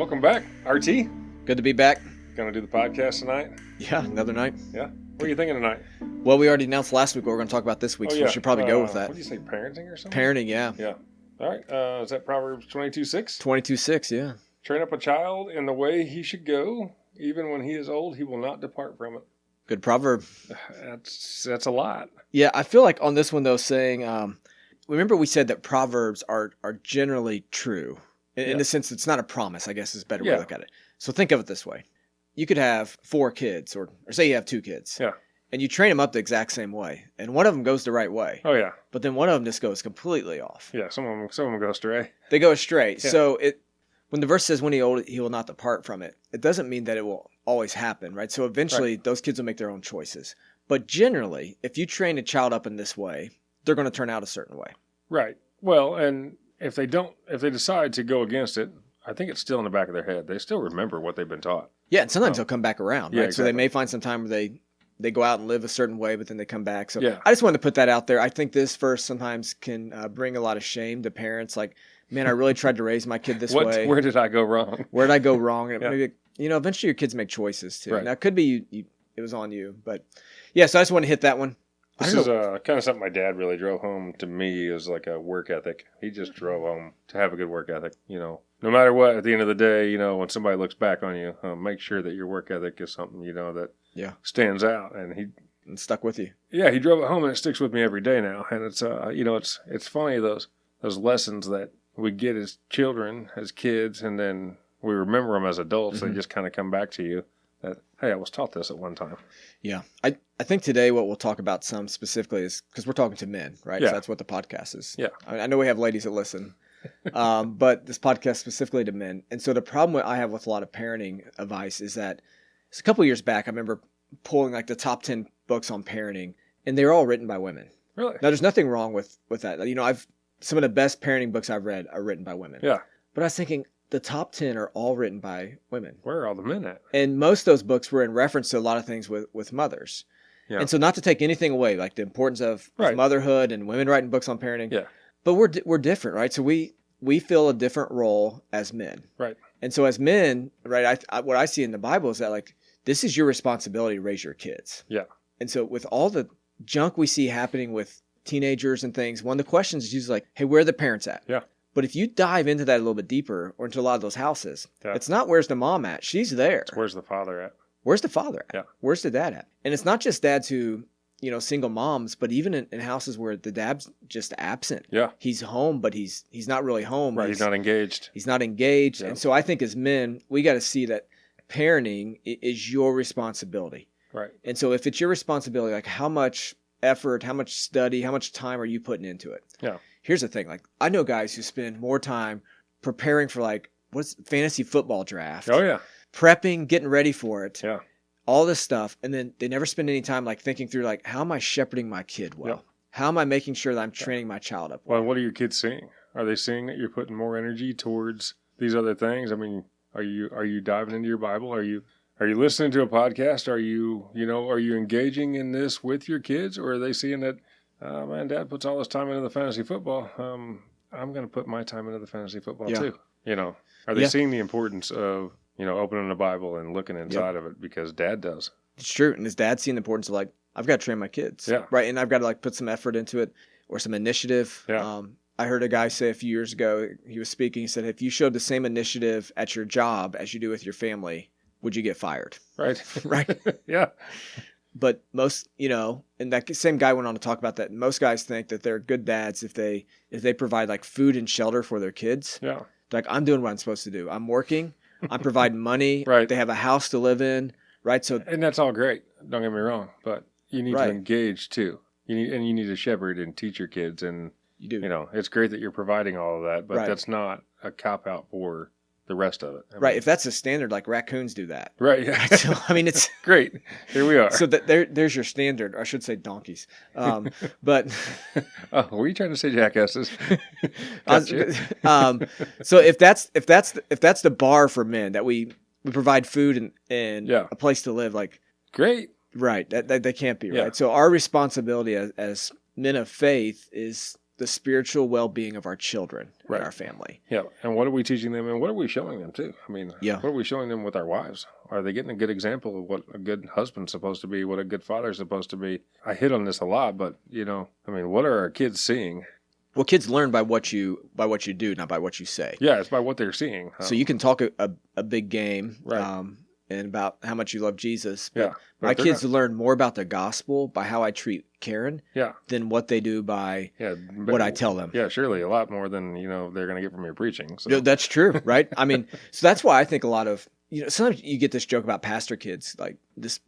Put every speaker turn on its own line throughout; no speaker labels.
Welcome back, RT.
Good to be back.
Gonna do the podcast tonight?
Yeah, another night.
Yeah. What are you thinking tonight?
Well, we already announced last week what we're going to talk about this week, so we should probably go with that.
What did you say, parenting or something?
Parenting, yeah.
Yeah. All right. Is that Proverbs 22:6?
22:6, yeah.
Train up a child in the way he should go. Even when he is old, he will not depart from it.
Good proverb.
That's a lot.
Yeah, I feel like on this one, though, saying, remember we said that Proverbs are generally true. In the sense it's not a promise, I guess is a better way to look at it. So think of it this way. You could have 4 kids, or say you have 2 kids.
Yeah.
And you train them up the exact same way. And one of them goes the right way.
Oh, yeah.
But then one of them just goes completely off.
Yeah, some of them go astray.
They go astray.
Yeah.
So when the verse says when he old, he will not depart from it, it doesn't mean that it will always happen, right? So eventually those kids will make their own choices. But generally, if you train a child up in this way, they're going to turn out a certain way.
Right. Well, and if they decide to go against it, I think it's still in the back of their head. They still remember what they've been taught.
Yeah, and sometimes they'll come back around, right?
Yeah, exactly.
So they may find some time where they go out and live a certain way, but then they come back. So
yeah.
I just wanted to put that out there. I think this verse sometimes can bring a lot of shame to parents. Like, man, I really tried to raise my kid this way.
Where did I go wrong?
Where did I go wrong? And maybe, eventually your kids make choices too.
Right.
Now, it could be it was on you. But, yeah, so I just want to hit that one.
This is kind of something my dad really drove home to me as like a work ethic. He just drove home to have a good work ethic. No matter what, at the end of the day, when somebody looks back on you, make sure that your work ethic is something, that stands out. And
stuck with you.
Yeah, he drove it home and it sticks with me every day now. And it's, it's funny, those lessons that we get as children, as kids, and then we remember them as adults. Mm-hmm. They just kind of come back to you. That, hey, I was taught this at one time.
Yeah. I think today what we'll talk about some specifically is, because we're talking to men, right?
Yeah.
So that's what the podcast is.
Yeah.
I know we have ladies that listen, but this podcast specifically to men. And so the problem I have with a lot of parenting advice is that it's a couple of years back, I remember pulling like the top 10 books on parenting, and they were all written by women.
Really?
Now, there's nothing wrong with that. Some of the best parenting books I've read are written by women.
Yeah.
But I was thinking, the top 10 are all written by women.
Where are all the men at?
And most of those books were in reference to a lot of things with mothers. Yeah. And so not to take anything away, like the importance of motherhood and women writing books on parenting.
Yeah.
But we're different, right? So we fill a different role as men.
Right.
And so as men, right, what I see in the Bible is that like this is your responsibility to raise your kids.
Yeah.
And so with all the junk we see happening with teenagers and things, one of the questions is usually like, hey, where are the parents at?
Yeah.
But if you dive into that a little bit deeper, or into a lot of those houses, it's not where's the mom at? She's there.
It's where's the father at?
Where's the father at?
Yeah.
Where's the dad at? And it's not just dads who, single moms, but even in houses where the dad's just absent.
Yeah.
He's home, but he's not really home.
Right. He's not engaged.
He's not engaged.
Yeah.
And so I think as men, we got to see that parenting is your responsibility.
Right.
And so if it's your responsibility, like how much effort, how much study, how much time are you putting into it?
Yeah.
Here's the thing. Like I know guys who spend more time preparing for like what's fantasy football draft.
Oh yeah.
Prepping, getting ready for it.
Yeah.
All this stuff. And then they never spend any time like thinking through like, how am I shepherding my kid well? Yeah. How am I making sure that I'm training my child up well?
Well, what are your kids seeing? Are they seeing that you're putting more energy towards these other things? I mean, are you diving into your Bible? Are you listening to a podcast? Are you engaging in this with your kids? Or are they seeing that, man, Dad puts all this time into the fantasy football. I'm going to put my time into the fantasy football too. Are they seeing the importance of, opening the Bible and looking inside of it because Dad does?
It's true. And his dad seeing the importance of like, I've got to train my kids.
Yeah.
Right. And I've got to like put some effort into it or some initiative.
Yeah.
I heard a guy say a few years ago, he was speaking, he said, if you showed the same initiative at your job as you do with your family, would you get fired?
Right.
Right.
Yeah.
But most, and that same guy went on to talk about that. Most guys think that they're good dads if they provide like food and shelter for their kids.
Yeah.
Like I'm doing what I'm supposed to do. I'm working. I'm providing money.
Right.
They have a house to live in. Right. So
and that's all great. Don't get me wrong, but you need to engage too. You need to shepherd and teach your kids, and
you do.
It's great that you're providing all of that, but that's not a cop out for the rest of it. I mean,
if that's a standard, like raccoons do that.
Right. Yeah.
So, I mean, it's
great. Here we are.
So there's your standard, or I should say donkeys. But
were you trying to say jackasses?
So if that's the bar for men, that we provide food and a place to live, like
great.
Right. That can't be
Yeah.
right. So our responsibility as men of faith is the spiritual well-being of our children
Right.
and our family.
Yeah. And what are we teaching them, and what are we showing them too? I mean,
Yeah.
what are we showing them with our wives? Are they getting a good example of what a good husband's supposed to be, what a good father's supposed to be? I hit on this a lot, but I mean, what are our kids seeing?
Well, kids learn by what you do, not by what you say.
Yeah, it's by what they're seeing.
So you can talk a big game,
Right.
and about how much you love Jesus. But
Yeah. But
my
they're
kids
not-
learn more about the gospel by how I treat Karen
Yeah.
than what they do by
Yeah.
what I tell them.
Yeah, surely a lot more than, they're going to get from your preaching. So.
No, that's true, right? I mean, so that's why I think a lot of, sometimes you get this joke about pastor kids, like this,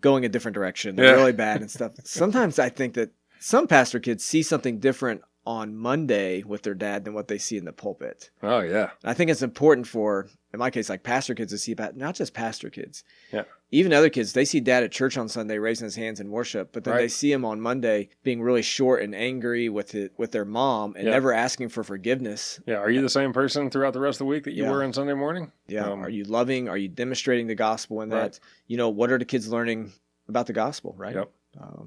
going a different direction. They're really bad and stuff. Sometimes I think that some pastor kids see something different on Monday with their dad than what they see in the pulpit.
Oh, yeah.
And I think it's important for, in my case, like pastor kids to see about, not just pastor kids.
Yeah.
Even other kids, they see dad at church on Sunday raising his hands in worship, but then
Right.
they see him on Monday being really short and angry with their mom and
Yeah.
never asking for forgiveness.
Yeah. Are you the same person throughout the rest of the week that you
Yeah.
were on Sunday morning?
Yeah. Are you loving? Are you demonstrating the gospel in that?
Right.
What are the kids learning about the gospel, right?
Yep.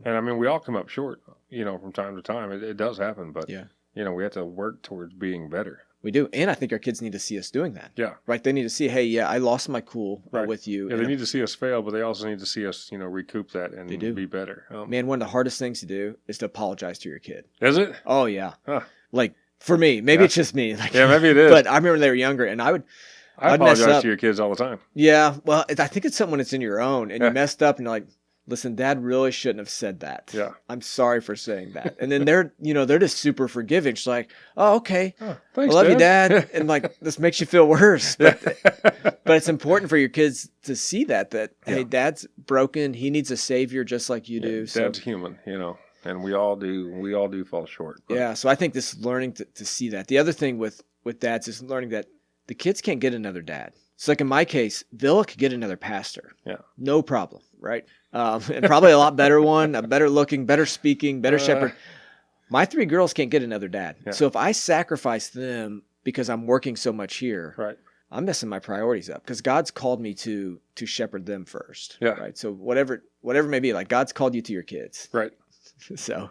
And I mean, we all come up short, from time to time. It does happen, but,
Yeah.
We have to work towards being better.
We do. And I think our kids need to see us doing that.
Yeah.
Right? They need to see, hey, yeah, I lost my cool
Right.
with you.
Yeah, they need to see us fail, but they also need to see us, recoup that and
They do.
be better.
Man, one of the hardest things to do is to apologize to your kid.
Is it?
Oh, yeah.
Huh.
Like, for me, maybe
Yeah.
it's just me. Like,
Yeah, maybe it is.
But I remember they were younger, and
I
I'd mess
apologize
up.
to your kids all the time.
Yeah, well, I think it's something when it's in your own, and
Yeah.
you messed up, and you're like, listen, Dad really shouldn't have said that.
Yeah.
I'm sorry for saying that. And then they're just super forgiving. She's like, oh, okay.
Oh,
I
thanks,
love you, Dad. And like, this makes you feel worse. But it's important for your kids to see that, hey, Dad's broken. He needs a savior just like you do. So,
Dad's human, and we all do fall short. But.
yeah. So I think this learning to see that. The other thing with dads is learning that the kids can't get another dad. So like in my case, Villa could get another pastor.
Yeah.
No problem. Right. And probably a lot better one, a better looking, better speaking, better shepherd. My 3 girls can't get another dad.
Yeah.
So if I sacrifice them because I'm working so much here,
Right.
I'm messing my priorities up because God's called me to shepherd them first.
Yeah.
Right. So whatever it may be, like God's called you to your kids.
Right.
So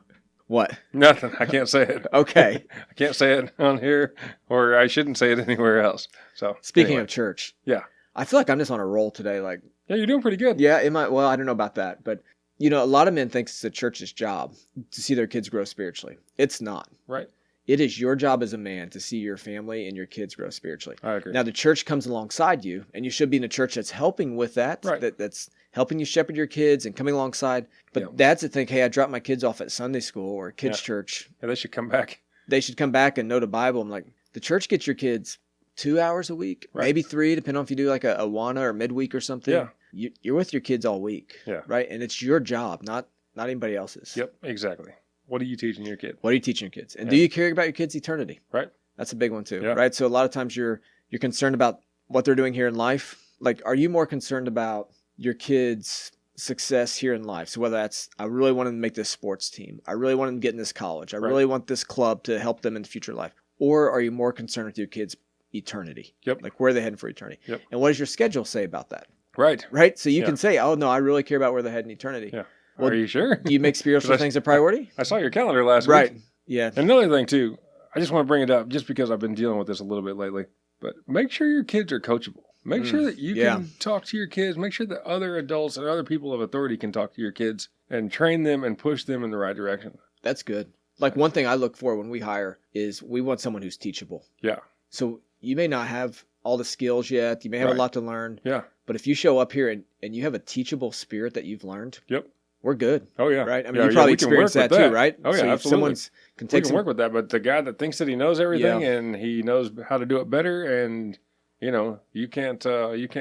what?
Nothing. I can't say it.
Okay.
I can't say it on here, or I shouldn't say it anywhere else. So
Speaking
anyway.
of church.
Yeah.
I feel like I'm just on a roll today. Like,
Yeah, you're doing pretty good.
yeah, well, I don't know about that, but a lot of men think it's the church's job to see their kids grow spiritually. It's not.
Right.
It is your job as a man to see your family and your kids grow spiritually.
I agree.
Now, the church comes alongside you, and you should be in a church that's helping with that,
Right.
that's helping you shepherd your kids and coming alongside. But
Yeah.
dads that think, hey, I dropped my kids off at Sunday school or kids'
Yeah.
church,
Yeah, they should come back.
they should come back and know the Bible. I'm like, the church gets your kids 2 hours a week,
Right.
maybe 3, depending on if you do like a Awana or midweek or something.
Yeah.
You're with your kids all week,
Yeah.
right? And it's your job, not anybody else's.
Yep, exactly. What are you teaching your kid?
What are you teaching your kids? And
Yeah.
do you care about your kids' eternity?
Right.
That's a big one too,
Yeah.
right? So a lot of times you're concerned about what they're doing here in life. Like, are you more concerned about your kids' success here in life? So whether that's, I really want them to make this sports team. I really want them to get in this college. I
Right.
really want this club to help them in the future life. Or are you more concerned with your kids' eternity?
Yep.
Like, where are they heading for eternity?
Yep.
And what does your schedule say about that?
Right.
Right? So you
Yeah.
can say, oh, no, I really care about where they're heading in eternity.
Yeah.
Well,
Are you sure?
Do you make spiritual
'Cause
things a priority?
I saw your calendar last
Right.
week.
Yeah.
Another thing too, I just want to bring it up just because I've been dealing with this a little bit lately. But make sure your kids are coachable. Make sure that you
yeah.
can talk to your kids. Make sure that other adults and other people of authority can talk to your kids and train them and push them in the right direction.
That's good. Like, one thing I look for when we hire is we want someone who's teachable.
Yeah.
So you may not have all the skills yet. You may have
Right.
a lot to learn.
Yeah.
But if you show up here and you have a teachable spirit that you've learned,
Yep.
we're good.
Oh yeah.
Right? I mean,
Yeah,
you probably
we can work
experienced that
with
too, right?
Oh yeah,
so if
absolutely.
someone's can
We
take
can
some,
work with that, but the guy that thinks that he knows everything and he knows how to do it better, and you can't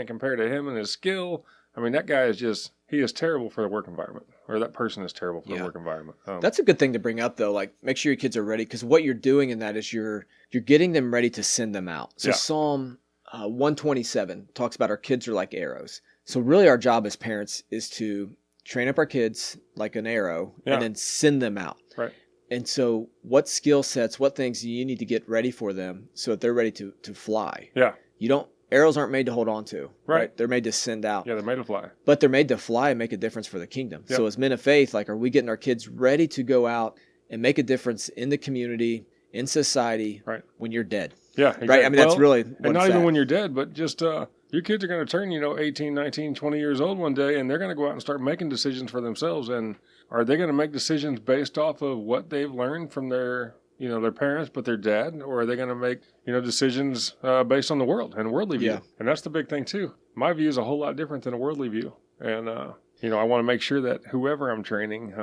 compare to him and his skill. I mean, that guy he is terrible for the work environment, or that person is terrible for the work environment.
That's a good thing to bring up, though. Like, make sure your kids are ready, because what you're doing in that is you're getting them ready to send them out. So
Yeah.
Psalm 127 talks about our kids are like arrows. So really our job as parents is to train up our kids like an arrow and then send them out.
Right.
And so what skill sets, what things do you need to get ready for them so that they're ready to fly?
Yeah.
Arrows aren't made to hold on to.
Right.
They're made to send out.
Yeah, they're made to fly.
But they're made to fly and make a difference for the kingdom.
Yep.
So as men of faith, like, are we getting our kids ready to go out and make a difference in the community, in society,
Right.
when you're dead.
Yeah, exactly.
Right? I mean, that's really what
and not
it's
even
at.
when you're dead, but just your kids are going to turn, 18, 19, 20 years old one day, and they're going to go out and start making decisions for themselves. And are they going to make decisions based off of what they've learned from their parents, but their dad, or are they going to make, decisions based on the world and worldly view?
Yeah.
And that's the big thing too. My view is a whole lot different than a worldly view. And, I want to make sure that whoever I'm training,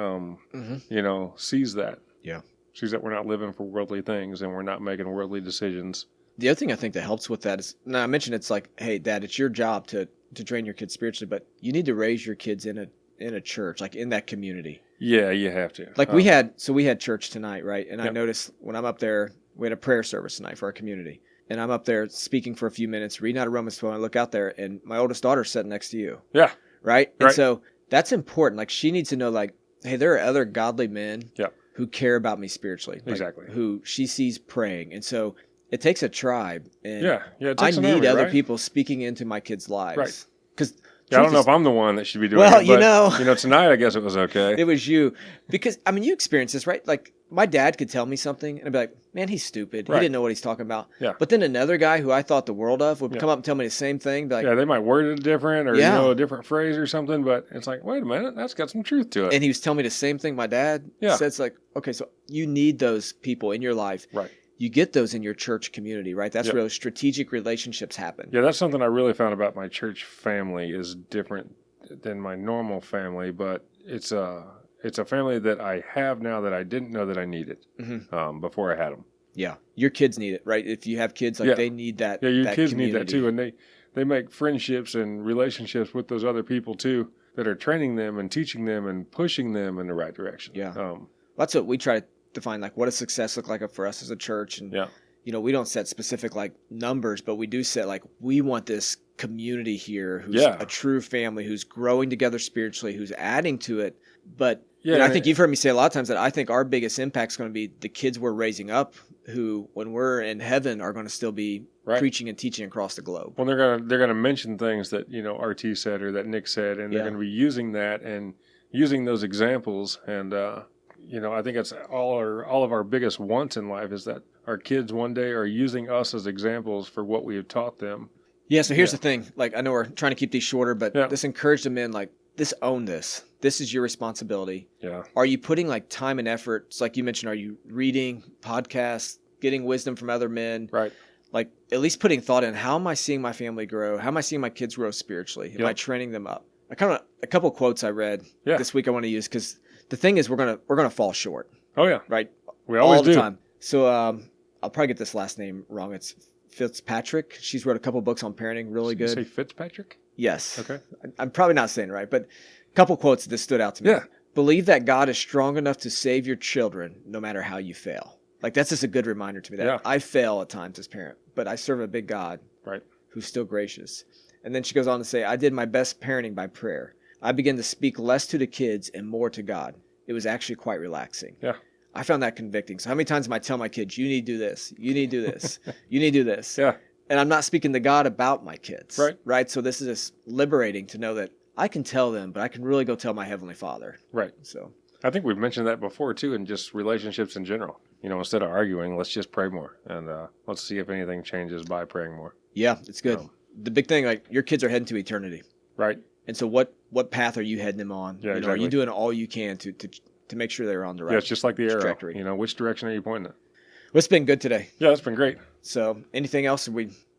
sees that.
Yeah.
Sees that we're not living for worldly things and we're not making worldly decisions.
The other thing I think that helps with that is, now I mentioned it's like, hey, Dad, it's your job to train your kids spiritually, but you need to raise your kids in a church, like in that community.
Yeah, you have to.
Like we had church tonight, right? And
Yep.
I noticed when I'm up there, we had a prayer service tonight for our community. And I'm up there speaking for a few minutes, reading out of Romans 12. I look out there, and my oldest daughter's sitting next to you.
Yeah.
Right? And
Right.
so that's important. Like she needs to know, like, hey, there are other godly men
Yep.
who care about me spiritually. Like,
Exactly.
who she sees praying. And so it takes a tribe. And
Yeah. It
I
takes an
need
army,
other
right?
people speaking into my kids' lives.
Right.
Because
Yeah, I don't know if I'm the one that should be doing
Well,
it.
you
But,
know.
tonight I guess it was okay.
it was you. Because, I mean, you experience this, right? Like my dad could tell me something and I'd be like, man, he's stupid.
Right.
He didn't know what he's talking about.
Yeah.
But then another guy who I thought the world of would
Yeah.
come up and tell me the same thing. Be like,
Yeah, they might word it different or,
Yeah.
a different phrase or something, but it's like, wait a minute, that's got some truth to it.
and he was telling me the same thing my dad
Yeah.
said. It's like, okay, so you need those people in your life.
Right.
You get those in your church community, right? That's
Yep.
where strategic relationships happen.
Yeah, that's something I really found about my church family is different than my normal family, but it's a family that I have now that I didn't know that I needed before I had them.
Yeah. Your kids need it, right? If you have kids, like
Yeah.
they need that.
Yeah, your
that
kids need that
community.
too, and they make friendships and relationships with those other people too that are training them and teaching them and pushing them in the right direction.
Yeah. That's what we try to define, like what does success look like for us as a church. And,
Yeah.
we don't set specific like numbers, but we do set like, we want this community here who's
Yeah.
a true family, who's growing together spiritually, who's adding to it. But
Yeah,
and I
and
think you've heard me say a lot of times that I think our biggest impact is going to be the kids we're raising up who, when we're in heaven, are going to still be
Right.
preaching and teaching across the globe.
Well, they're gonna mention things that RT said or that Nick said, and they're
Yeah.
gonna be using that and using those examples. And I think it's all of our biggest wants in life is that our kids one day are using us as examples for what we have taught them.
Yeah, so here's
Yeah.
the thing. Like, I know we're trying to keep these shorter, but
Yeah.
this encourage the men, like, own this. This is your responsibility.
Yeah.
Are you putting like time and effort? It's like you mentioned, are you reading podcasts, getting wisdom from other men?
Right.
Like at least putting thought in, how am I seeing my family grow? How am I seeing my kids grow spiritually? Am
Yep.
I training them up? A couple quotes I read
Yeah.
this week I want to use because the thing is we're gonna fall short,
Oh yeah.
right?
We always
All the
do.
time. So I'll probably get this last name wrong. It's Fitzpatrick. She's wrote a couple books on parenting, really
You
good.
say Fitzpatrick?
Yes.
Okay.
I'm probably not saying it right, but a couple quotes that stood out to me.
Yeah.
Believe that God is strong enough to save your children no matter how you fail. Like that's just a good reminder to me that
Yeah.
I fail at times as parent, but I serve a big God
Right.
who's still gracious. And then she goes on to say, I did my best parenting by prayer. I began to speak less to the kids and more to God. It was actually quite relaxing.
Yeah.
I found that convicting. So how many times am I tell my kids, you need to do this, you need to do this, you need to do this.
Yeah.
And I'm not speaking to God about my kids.
Right.
Right. So this is just liberating to know that I can tell them, but I can really go tell my Heavenly Father.
Right.
So
I think we've mentioned that before too, in just relationships in general. Instead of arguing, let's just pray more, and let's see if anything changes by praying more.
yeah, it's good.
Um,
The big thing, like your kids are heading to eternity.
Right.
And so what path are you heading them on?
Yeah,
Are
exactly.
you doing all you can to make sure they're on the right
Yeah, it's just like the arrow.
trajectory?
Which direction are you pointing at?
Well, it's been good today.
Yeah, that's been great.
So anything else?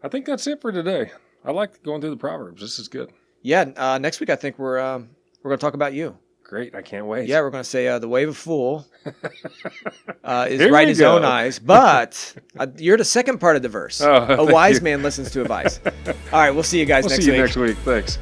I think that's it for today. I like going through the Proverbs. This is good.
Yeah, next week I think we're going to talk about you.
Great. I can't wait.
Yeah, we're going to say the way of a fool is
Here
right in
we
his
go.
own eyes, but you're the second part of the verse.
Oh,
A
thank
wise
you.
man listens to advice. All right, we'll see you guys
We'll
next
see you
week.
next week. Thanks.